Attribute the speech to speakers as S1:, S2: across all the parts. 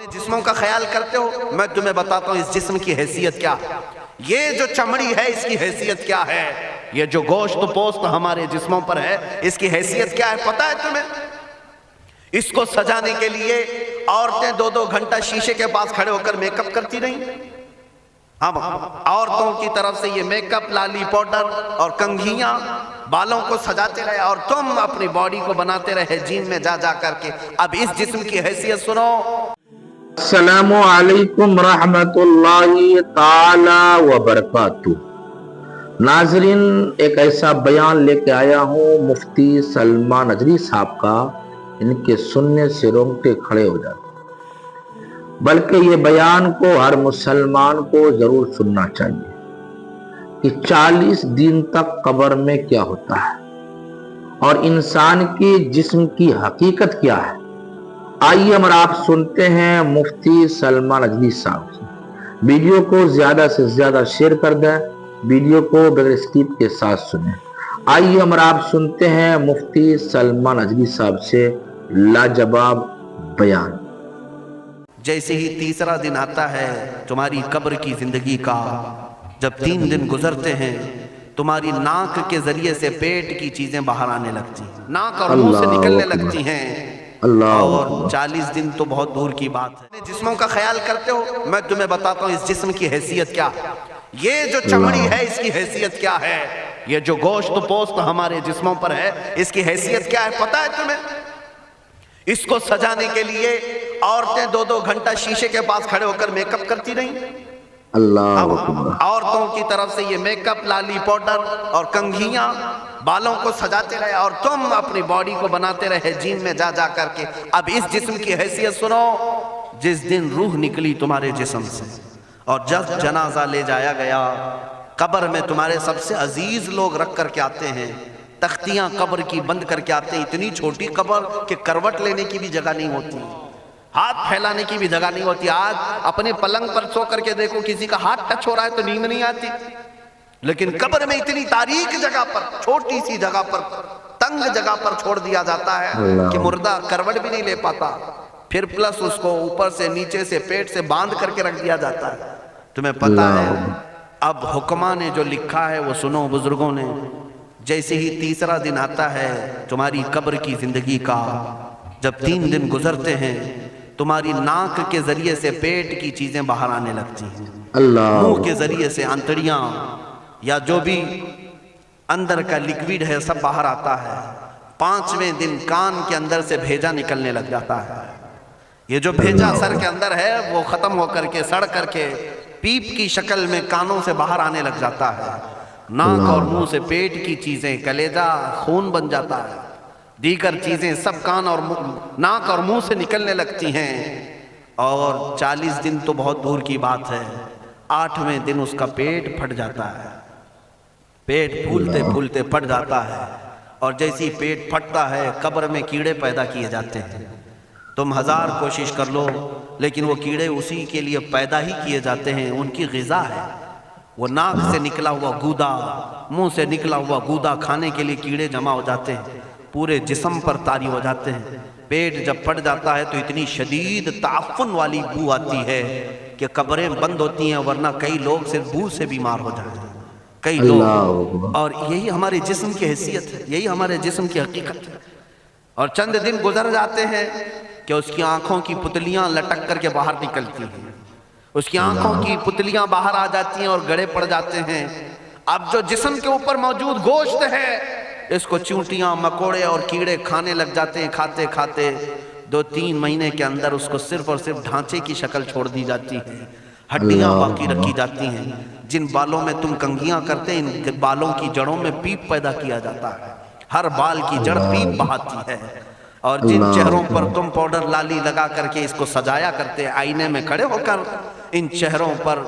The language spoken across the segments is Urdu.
S1: جسموں کا خیال کرتے ہو، میں تمہیں بتاتا ہوں اس جسم کی حیثیت کیا ہے۔ یہ جو چمڑی ہے اس کی حیثیت کیا ہے، یہ جو گوشت پوست ہمارے جسموں پر ہے اس کی حیثیت کیا ہے پتہ ہے تمہیں؟ اس کو سجانے کے لیے عورتیں 2-2 گھنٹہ شیشے کے پاس کھڑے ہو کر میک اپ کرتی رہیں۔ ہم عورتوں کی طرف سے یہ میک اپ، لالی پاؤڈر اور کنگھیاں بالوں کو سجاتے رہے، اور تم اپنی باڈی کو بناتے رہے جیم میں جا جا کر کے۔ اب اس جسم کی حیثیت سنو۔
S2: السلام علیکم رحمت اللہ تعالی وبرکاتہ۔ ناظرین، ایک ایسا بیان لے کے آیا ہوں مفتی سلمان نجری صاحب کا، ان کے سننے سے رونگٹے کھڑے ہو جاتے، بلکہ یہ بیان کو ہر مسلمان کو ضرور سننا چاہیے کہ 40 دن تک قبر میں کیا ہوتا ہے اور انسان کے جسم کی حقیقت کیا ہے۔ آئیے ہم آپ سنتے ہیں مفتی سلمان نجری صاحب سے۔ ویڈیو کو زیادہ سے زیادہ شیئر کر دیں، ویڈیو کو بغیر اسکپ کے ساتھ سنیں۔ آئیے ہم آپ سنتے ہیں مفتی سلمان نجری صاحب سے لاجواب بیان۔
S1: جیسے ہی تیسرا دن آتا ہے تمہاری قبر کی زندگی کا، جب 3 دن گزرتے ہیں تمہاری ناک کے ذریعے سے پیٹ کی چیزیں باہر آنے لگتی ہیں، ناک اور منہ سے نکلنے لگتی ہیں، اور 40 دن تو بہت دور کی بات ہے۔ جسموں کا خیال کرتے ہو، میں تمہیں بتاتا ہوں اس جسم کی حیثیت کیا ہے۔ یہ جو چمڑی ہے اس کی حیثیت کیا ہے، یہ جو گوشت پوست ہمارے جسموں پر ہے اس کی حیثیت کیا ہے پتہ ہے تمہیں؟ اس کو سجانے کے لیے عورتیں 2-2 گھنٹہ شیشے کے پاس کھڑے ہو کر میک اپ کرتی رہیں۔ عورتوں کی طرف سے یہ میک اپ، لالی پاؤڈر اور کنگھیاں بالوں کو سجاتے رہے، اور تم اپنی باڈی کو بناتے رہے جیم میں جا جا کر کے۔ اب اس جسم کی حیثیت سنو۔ جس دن روح نکلی تمہارے جسم سے اور جب جنازہ لے جایا گیا، قبر میں تمہارے سب سے عزیز لوگ رکھ کر کے آتے ہیں، تختیاں قبر کی بند کر کے آتے ہیں۔ اتنی چھوٹی قبر کہ کروٹ لینے کی بھی جگہ نہیں ہوتی، ہاتھ پھیلانے کی بھی جگہ نہیں ہوتی۔ آج اپنے پلنگ پر سو کر کے دیکھو، کسی کا ہاتھ ٹچ ہو رہا ہے تو نیند نہیں آتی، لیکن قبر میں اتنی تاریک جگہ پر، چھوٹی سی جگہ پر، تنگ جگہ پر چھوڑ دیا جاتا ہے کہ مردہ کروٹ بھی نہیں لے پاتا، پھر پلس اس کو اوپر سے نیچے سے پیٹ سے باندھ کر کے رکھ دیا جاتا ہے۔ تمہیں پتا ہے اب حکماں نے جو لکھا ہے وہ سنو بزرگوں نے۔ جیسے ہی تیسرا دن آتا ہے تمہاری قبر کی زندگی کا، جب 3 دن گزرتے ہیں تمہاری ناک کے ذریعے سے پیٹ کی چیزیں باہر آنے لگتی ہیں، منہ کے ذریعے سے انتڑیاں یا جو بھی اندر کا لیکویڈ ہے سب باہر آتا ہے۔ 5ویں دن کان کے اندر سے بھیجا نکلنے لگ جاتا ہے۔ یہ جو بھیجا سر کے اندر ہے وہ ختم ہو کر کے سڑ کر کے پیپ کی شکل میں کانوں سے باہر آنے لگ جاتا ہے۔ ناک اور منہ سے پیٹ کی چیزیں، کلیجہ، خون بن جاتا ہے، دیگر چیزیں سب کان اور ناک اور منہ سے نکلنے لگتی ہیں، اور 40 دن تو بہت دور کی بات ہے، 8ویں دن اس کا پیٹ پھٹ جاتا ہے، پیٹ پھولتے پھولتے پھٹ جاتا ہے، اور جیسی پیٹ پھٹتا ہے قبر میں کیڑے پیدا کیے جاتے ہیں۔ تم 1000 کوشش کر لو لیکن وہ کیڑے اسی کے لیے پیدا ہی کیے جاتے ہیں، ان کی غذا ہے۔ وہ ناک سے نکلا ہوا گودا، منہ سے نکلا ہوا گودا کھانے کے لیے کیڑے جمع ہو جاتے ہیں، پورے جسم پر طاری ہو جاتے ہیں۔ پیٹ جب پھٹ جاتا ہے تو اتنی شدید تعفن والی بو آتی ہے کہ قبریں بند ہوتی ہیں، ورنہ کئی لوگ صرف بو سے بیمار ہو جاتے ہیں، کئی لوگ۔ اور یہی ہمارے جسم کی حیثیت ہے، یہی ہمارے جسم کی حقیقت ہے۔ اور چند دن گزر جاتے ہیں کہ اس کی آنکھوں کی پتلیاں لٹک کر کے باہر نکلتی ہیں، اس کی آنکھوں کی پتلیاں باہر آ جاتی ہیں اور گڑے پڑ جاتے ہیں۔ اب جو جسم کے اوپر موجود گوشت ہے اس کو چونٹیاں، مکوڑے اور کیڑے کھانے لگ جاتے ہیں، کھاتے کھاتے 2-3 مہینے کے اندر اس کو صرف اور صرف ڈھانچے کی شکل چھوڑ دی جاتی ہے، ہڈیاں باقی رکھی جاتی ہیں۔ جن بالوں میں تم کنگھیاں کرتے ہیں ان بالوں کی جڑوں میں پیپ پیدا کیا جاتا ہے، ہر بال کی جڑ پیپ بہاتی ہے۔ اور جن چہروں پر تم پاؤڈر لالی لگا کر کے اس کو سجایا کرتے آئینے میں کھڑے ہو کر، ان چہروں پر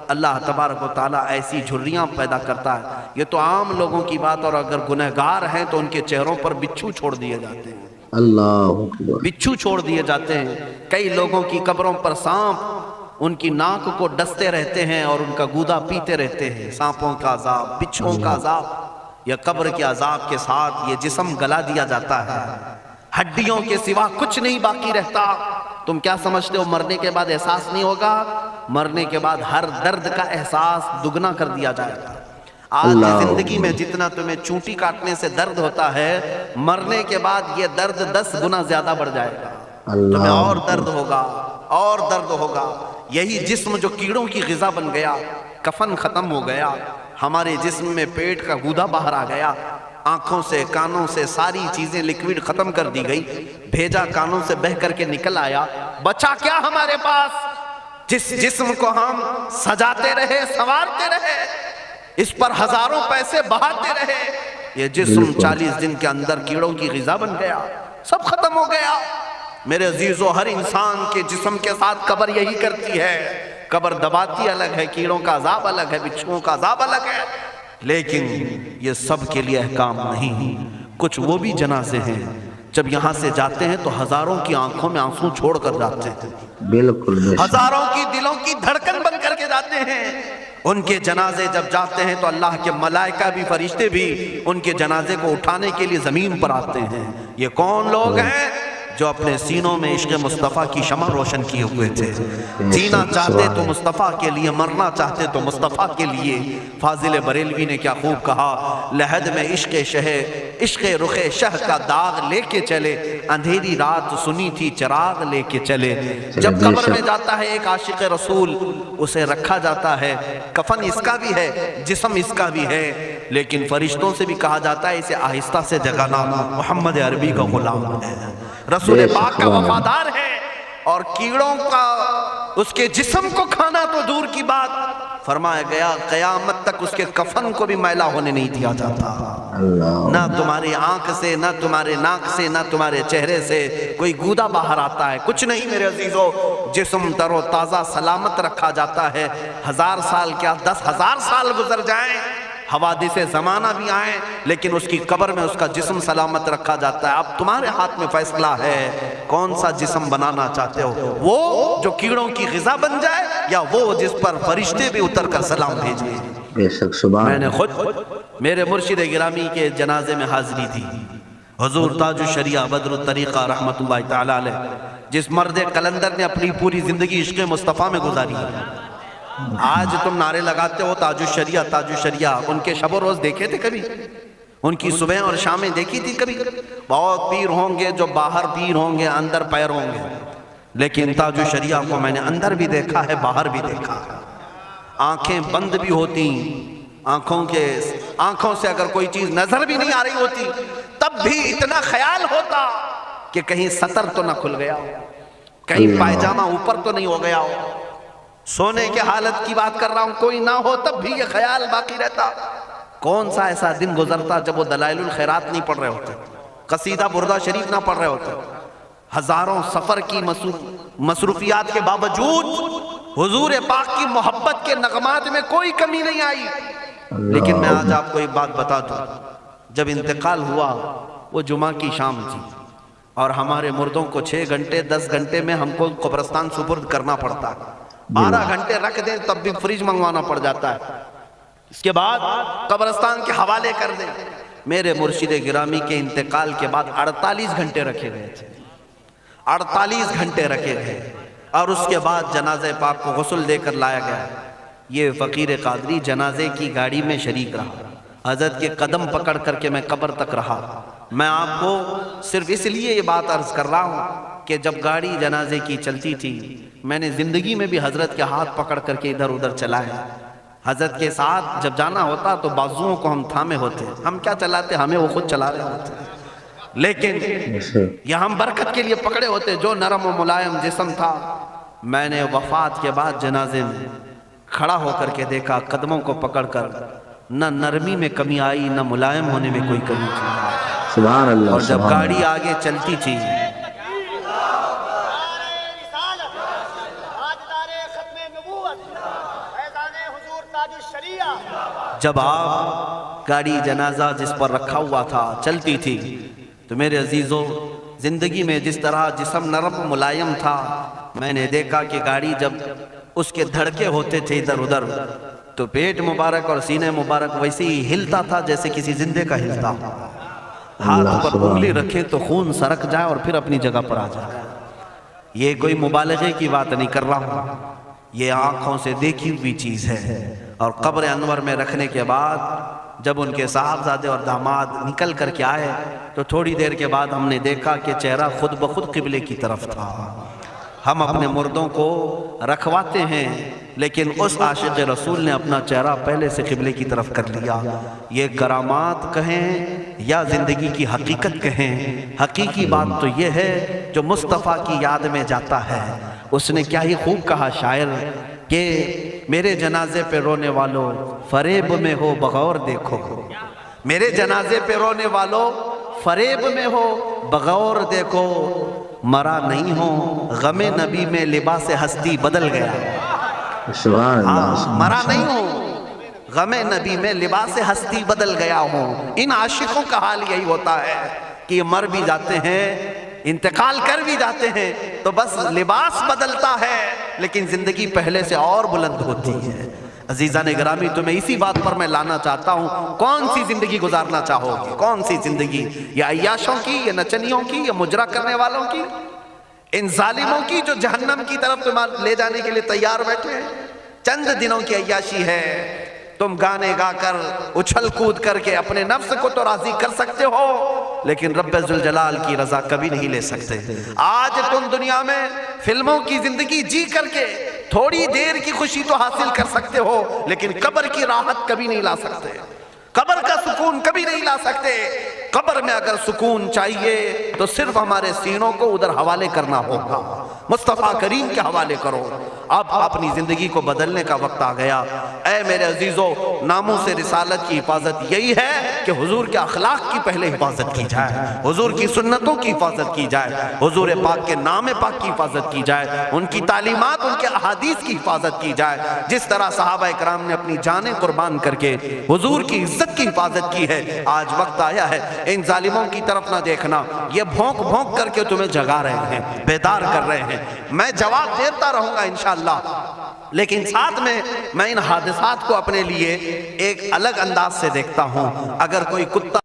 S1: اللہ تبارک و تعالیٰ ایسی جھریاں پیدا کرتا ہے۔ یہ تو عام لوگوں کی بات، اور اگر گنہگار ہیں تو ان کے چہروں پر بچھو چھوڑ دیے جاتے ہیں، بچھو چھوڑ دیے جاتے ہیں۔ کئی لوگوں کی قبروں پر سانپ ان کی ناک کو ڈستے رہتے ہیں اور ان کا گودا پیتے رہتے ہیں۔ سانپوں کا عذاب، بچھوں کا عذاب، یا قبر کے عذاب کے ساتھ یہ جسم گلا دیا جاتا ہے، ہڈیوں کے سوا کچھ نہیں باقی رہتا۔ تم کیا سمجھتے ہو مرنے کے بعد احساس نہیں ہوگا؟ مرنے کے بعد ہر درد کا احساس دگنا کر دیا جائے گا۔ آج زندگی میں جتنا تمہیں چونٹی کاٹنے سے درد ہوتا ہے، مرنے کے بعد یہ درد 10 گنا زیادہ بڑھ جائے گا۔ تمہیں اور درد ہوگا، اور درد ہوگا۔ یہی جسم جو کیڑوں کی غذا بن گیا، کفن ختم ہو گیا، ہمارے جسم میں پیٹ کا گودا باہر آ گیا، آنکھوں سے کانوں سے ساری چیزیں لیکوڈ ختم کر دی گئی، بھیجا کانوں سے بہہ کر کے نکل آیا، بچا کیا ہمارے پاس؟ جس جسم کو ہم سجاتے رہے، سنوارتے رہے، اس پر ہزاروں پیسے بہاتے رہے، یہ جسم 40 دن کے اندر کیڑوں کی غذا بن گیا، سب ختم ہو گیا۔ میرے عزیزو، ہر انسان کے جسم کے ساتھ قبر یہی کرتی ہے، قبر دباتی الگ ہے، کیڑوں کا عذاب الگ ہے، بچھوؤں کا عذاب الگ ہے، لیکن یہ سب کے لیے احکام نہیں۔ کچھ وہ بھی جنازے ہیں جب یہاں سے جاتے ہیں تو ہزاروں کی آنکھوں میں آنسو چھوڑ کر جاتے ہیں،
S2: بالکل
S1: ہزاروں کی دلوں کی دھڑکن بن کر کے جاتے ہیں۔ ان کے جنازے جب جاتے ہیں تو اللہ کے ملائکہ بھی، فرشتے بھی ان کے جنازے کو اٹھانے کے لیے زمین پر آتے ہیں۔ یہ کون لوگ ہیں؟ جو اپنے سینوں میں عشق مصطفیٰ کی شمع روشن کیے ہوئے تھے، جینا چاہتے تو مصطفیٰ کے لیے، مرنا چاہتے تو مصطفیٰ کے لیے۔ فاضل بریلوی نے کیا خوب کہا، لحد میں عشق عشق رخ شہ کا داغ لے کے چلے، اندھیری رات سنی تھی چراغ لے کے چلے۔ جب قبر میں جاتا ہے ایک عاشق رسول، اسے رکھا جاتا ہے، کفن اس کا بھی ہے، جسم اس کا بھی ہے، لیکن فرشتوں سے بھی کہا جاتا ہے اسے آہستہ سے جگانا، محمد عربی کا غلام ہے، رسول پاک کا وفادار ہے، اور کیڑوں کا اس کے جسم کو کھانا تو دور کی بات، فرمایا گیا قیامت تک اس کے کفن کو بھی میلا ہونے نہیں دیا جاتا۔ نہ تمہاری آنکھ سے، نہ تمہارے ناک سے، نہ تمہارے چہرے سے کوئی گودا باہر آتا ہے، کچھ نہیں میرے عزیزو۔ جسم تر و تازہ سلامت رکھا جاتا ہے، 1000 سال کیا 10,000 سال گزر جائیں، حوادث زمانہ بھی آئیں، لیکن اس کی قبر میں اس کا جسم سلامت رکھا جاتا ہے۔ اب تمہارے ہاتھ میں فیصلہ ہے کون سا جسم بنانا چاہتے ہو، وہ جو کیڑوں کی غذا بن جائے، یا وہ جس پر فرشتے بھی اتر کر سلام بھیجیں۔
S2: بے شک سبحان۔
S1: میں نے خود میرے مرشد گرامی کے جنازے میں حاضری تھی، حضور تاج الشریعہ بدر الطریقہ رحمت اللہ تعالی علیہ، جس مرد قلندر نے اپنی پوری زندگی عشق مصطفیٰ میں گزاری ہے۔ آج تم نعرے لگاتے ہو تاج الشریعہ تاج الشریعہ، ان کے شب و روز دیکھے تھے کبھی؟ ان کی صبح اور شامیں دیکھی تھی کبھی؟ بہت پیر ہوں گے جو باہر پیر ہوں گے، اندر پیر ہوں گے، لیکن تاج الشریعہ کو میں نے اندر بھی دیکھا ہے، باہر بھی دیکھا ہے۔ آنکھیں بند بھی ہوتی، آنکھوں سے اگر کوئی چیز نظر بھی نہیں آ رہی ہوتی، تب بھی اتنا خیال ہوتا کہ کہیں سطر تو نہ کھل گیا ہو، کہیں پائجامہ اوپر تو نہیں ہو گیا ہو۔ سونے کے حالت کی بات کر رہا ہوں، کوئی نہ ہو تب بھی یہ خیال باقی رہتا۔ کون سا ایسا دن گزرتا جب وہ دلائل الخیرات نہیں پڑھ رہے ہوتے، قصیدہ بردہ شریف نہ پڑھ رہے ہوتے، ہزاروں سفر کی مصروفیات کے باوجود حضور پاک کی محبت کے نغمات میں کوئی کمی نہیں آئی۔ لیکن میں آج آپ کو ایک بات بتا دوں، جب انتقال ہوا وہ جمعہ کی شام تھی، اور ہمارے مردوں کو 6 گھنٹے 10 گھنٹے میں ہم کو قبرستان سپرد کرنا پڑتا، 12 گھنٹے رکھ دیں تب بھی فریج منگوانا پڑ جاتا ہے، اس کے بعد قبرستان کے حوالے کر دیں۔ میرے مرشد گرامی کے انتقال کے بعد 48 گھنٹے رکھے گئے تھے، 48 گھنٹے رکھے گئے، اور اس کے بعد جنازہ پاک کو غسل دے کر لایا گیا۔ یہ فقیر قادری جنازے کی گاڑی میں شریک رہا، حضرت کے قدم پکڑ کر کے میں قبر تک رہا۔ میں آپ کو صرف اس لیے یہ بات عرض کر رہا ہوں کہ جب گاڑی جنازے کی چلتی تھی، میں نے زندگی میں بھی حضرت کے ہاتھ پکڑ کر کے ادھر ادھر چلائے۔ حضرت کے ساتھ جب جانا ہوتا تو بازوؤں کو ہم تھامے ہوتے، ہم کیا چلاتے، ہمیں وہ خود چلا رہے ہوتے، لیکن یہ ہم برکت کے لیے پکڑے ہوتے۔ جو نرم و ملائم جسم تھا، میں نے وفات کے بعد جنازے میں کھڑا ہو کر کے دیکھا، قدموں کو پکڑ کر، نہ نرمی میں کمی آئی، نہ ملائم ہونے میں کوئی کمی تھی۔
S2: سبحان اللہ۔
S1: اور جب گاڑی آگے چلتی تھی، جب آپ گاڑی جنازہ جس پر رکھا ہوا تھا چلتی تھی، تو میرے عزیزوں زندگی میں جس طرح جسم نرم ملائم تھا، میں نے دیکھا کہ گاڑی جب اس کے دھڑکے ہوتے تھے ادھر ادھر، تو پیٹ مبارک اور سینے مبارک ویسے ہی ہلتا تھا جیسے کسی زندے کا ہلتا۔ ہاتھ پر انگلی رکھیں تو خون سرک جائے اور پھر اپنی جگہ پر آ جائے۔ یہ کوئی مبالغے کی بات نہیں کر رہا ہوں، یہ آنکھوں سے دیکھی ہوئی چیز ہے۔ اور قبر انور میں رکھنے کے بعد جب ان کے صاحبزادے اور داماد نکل کر کے آئے تو تھوڑی دیر کے بعد ہم نے دیکھا کہ چہرہ خود بخود قبلے کی طرف تھا۔ ہم اپنے مردوں کو رکھواتے ہیں لیکن اس عاشق رسول نے اپنا چہرہ پہلے سے قبلے کی طرف کر لیا۔ یہ کرامات کہیں یا زندگی کی حقیقت کہیں، حقیقی بات تو یہ ہے جو مصطفیٰ کی یاد میں جاتا ہے۔ اس نے کیا ہی خوب کہا شاعر کہ میرے جنازے پہ رونے والوں فریب میں ہو بغور دیکھو، میرے جنازے پہ رونے والوں فریب میں ہو بغور دیکھو، مرا نہیں ہو غم نبی میں لباس ہستی بدل گیا۔
S2: سبحان اللہ۔
S1: مرا نہیں ہو غم نبی میں لباس ہستی بدل گیا ہوں۔ ان عاشقوں کا حال یہی ہوتا ہے کہ یہ مر بھی جاتے ہیں، انتقال کر بھی جاتے ہیں تو بس لباس بدلتا ہے لیکن زندگی پہلے سے اور بلند ہوتی ہے۔ عزیزان گرامی، تمہیں اسی بات پر میں لانا چاہتا ہوں، کون سی زندگی گزارنا چاہو گے؟ کون سی زندگی؟ یا عیاشوں کی، یا نچنیوں کی، یا مجرا کرنے والوں کی، ان ظالموں کی جو جہنم کی طرف تمہیں لے جانے کے لیے تیار بیٹھے ہیں؟ چند دنوں کی عیاشی ہے، تم گانے گا کر اچھل کود کر کے اپنے نفس کو تو راضی کر سکتے ہو لیکن رب ذوالجلال کی رضا کبھی نہیں لے سکتے۔ آج تم دنیا میں فلموں کی زندگی جی کر کے تھوڑی دیر کی خوشی تو حاصل کر سکتے ہو لیکن قبر کی راحت کبھی نہیں لا سکتے، قبر کا سکون کبھی نہیں لا سکتے۔ قبر میں اگر سکون چاہیے تو صرف ہمارے سینوں کو ادھر حوالے کرنا ہوگا، مصطفیٰ کریم کے حوالے کرو۔ اب اپنی زندگی کو بدلنے کا وقت آ گیا۔ اے میرے عزیزو، ناموس رسالت کی حفاظت یہی ہے کہ حضور کے اخلاق کی پہلے حفاظت کی جائے، حضور کی سنتوں کی حفاظت کی جائے، حضور پاک کے نام پاک کی حفاظت کی جائے، ان کی تعلیمات، ان کے احادیث کی حفاظت کی جائے۔ جس طرح صحابہ اکرام نے اپنی جانیں قربان کر کے حضور کی عزت کی حفاظت کی ہے، آج وقت آیا ہے ان ظالموں کی طرف نہ دیکھنا، یہ بھونک بھونک کر کے تمہیں جگا رہے ہیں، بیدار کر رہے ہیں۔ میں جواب دیتا رہوں گا انشاءاللہ، لیکن ساتھ میں ان حادثات کو اپنے لیے ایک الگ انداز سے دیکھتا ہوں۔ اگر کوئی کتا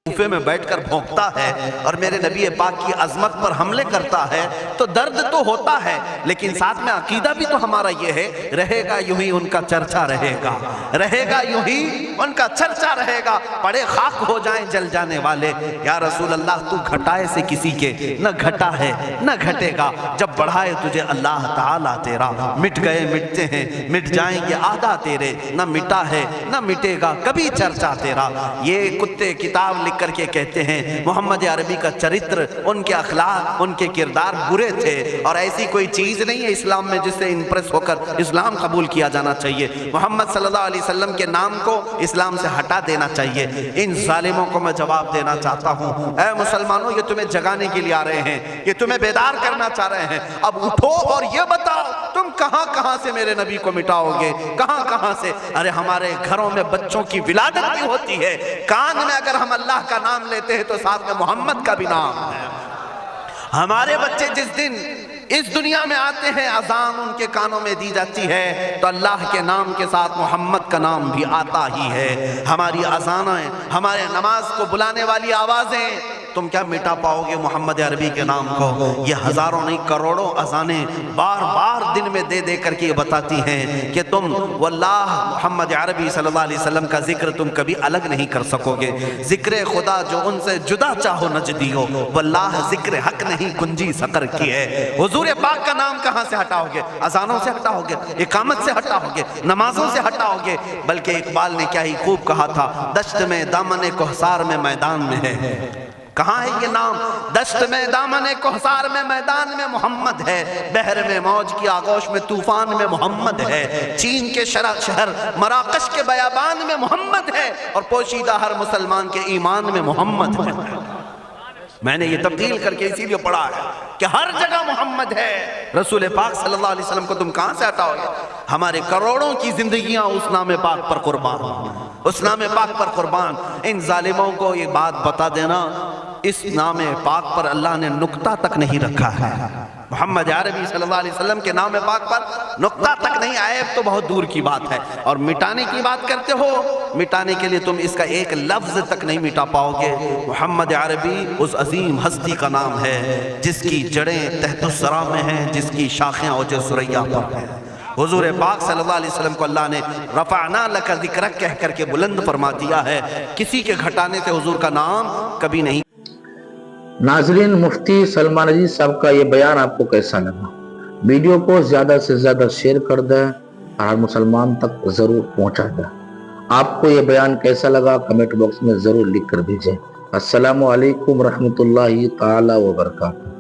S1: کوفے میں بیٹھ کر بھونکتا ہے اور میرے نبی پاک کی عظمت پر حملے کرتا ہے تو درد تو ہوتا ہے لیکن ساتھ میں عقیدہ بھی تو ہمارا یہ ہے، رہے گا یوں ہی ان کا چرچا رہے گا، رہے گا یوں ہی ان کا چرچا رہے گا، پڑے خاک ہو جائیں جل جانے والے۔ یا رسول اللہ، تو گھٹائے سے کسی کے نہ گھٹا ہے نہ گھٹے گا، جب بڑھائے تجھے اللہ تعالیٰ تیرا، مٹ گئے مٹتے ہیں مٹ جائیں گے آدھا تیرے، نہ مٹا ہے نہ مٹے گا کبھی چرچا تیرا۔ یہ کتے کتاب لکھ کر کے کہتے ہیں محمد عربی کا چرتر، ان کے اخلاق، ان کے کردار برے تھے، اور ایسی کوئی چیز نہیں ہے اسلام میں جس سے امپریس ہو کر اسلام قبول کیا جانا چاہیے۔ محمد صلی اللہ علیہ وسلم کے نام کو اسلام سے ہٹا دینا چاہیے۔ ان ظالموں کو میں جواب دینا چاہتا ہوں، اے مسلمانوں، یہ تمہیں جگانے کے لیے آ رہے ہیں، یہ تمہیں بیدار کرنا چاہ رہے ہیں۔ اب اٹھو اور یہ بتاؤ تم کہاں کہاں سے میرے نبی کو مٹاؤ گے، کہاں کہاں سے؟ ارے ہمارے گھروں میں بچوں کی ولادت بھی ہوتی ہے، کان میں اگر ہم اللہ کا نام لیتے ہیں تو ساتھ میں محمد کا بھی نام ہے۔ ہمارے بچے جس دن اس دنیا میں آتے ہیں اذان ان کے کانوں میں دی جاتی ہے تو اللہ کے نام کے ساتھ محمد کا نام بھی آتا ہی ہے۔ ہماری اذانیں، ہمارے نماز کو بلانے والی آوازیں، تم کیا مٹا پاؤ گے محمد عربی کے نام کو؟ یہ ہزاروں نہیں کروڑوں اذانیں بار بار دن میں دے دے کر کے بتاتی ہیں کہ تم واللہ محمد عربی صلی اللہ علیہ وسلم کا ذکر تم کبھی الگ نہیں کر سکو گے۔ ذکر خدا جو ان سے جدا چاہو نجدی ہو، واللہ ذکر حق نہیں کنجی سقر کی ہے۔ حضور پاک کا نام کہاں سے ہٹاؤ گے؟ اذانوں سے ہٹاؤ گے، اقامت سے ہٹاؤ گے، نمازوں سے ہٹاؤ گے؟ بلکہ اقبال نے کیا ہی خوب کہا تھا، دشت میں دامن کوہسار میں میدان میں ہے۔ کہاں ہے یہ نام؟ دشت میں دامن کوہسار میں میدان میں محمد ہے، بحر میں موج کی آغوش میں طوفان میں محمد ہے، چین کے شہر مراکش کے بیابان میں محمد ہے، اور پوشیدہ ہر مسلمان کے ایمان میں محمد ہے۔ میں نے یہ تبدیل کر کے اسی لیے پڑھا ہے کہ ہر جگہ محمد ہے۔ رسول پاک صلی اللہ علیہ وسلم کو تم کہاں سے ہٹاؤ گے؟ ہمارے کروڑوں کی زندگیاں اس نام پاک پر قربان، اس نام پاک پر قربان۔ ان ظالموں کو یہ بات بتا دینا، اس نام پاک پر اللہ نے نقطہ تک نہیں رکھا ہے۔ محمد عربی صلی اللہ علیہ وسلم کے نام پاک پر نقطہ تک نہیں، عیب تو بہت دور کی بات ہے۔ اور مٹانے کی بات کرتے ہو مٹانے کے لیے تم اس کا ایک لفظ تک نہیں مٹا پاؤ گے۔ محمد عربی اس عظیم ہستی کا نام ہے جس کی جڑیں تحت الثری میں ہیں، جس کی شاخیں اوج ثریا پر ہیں۔ حضور پاک صلی اللہ علیہ وسلم کو اللہ نے رفعنا لک ذکرک کہہ کر کے بلند فرما دیا ہے، کسی کے گھٹانے سے حضور کا نام کبھی نہیں۔
S2: ناظرین، مفتی سلمان عزیز صاحب کا یہ بیان آپ کو کیسا لگا؟ ویڈیو کو زیادہ سے زیادہ شیئر کر دیں اور ہر مسلمان تک ضرور پہنچا دیں۔ آپ کو یہ بیان کیسا لگا کمنٹ باکس میں ضرور لکھ کر دیجئے۔ السلام علیکم ورحمۃ اللہ تعالی وبرکاتہ۔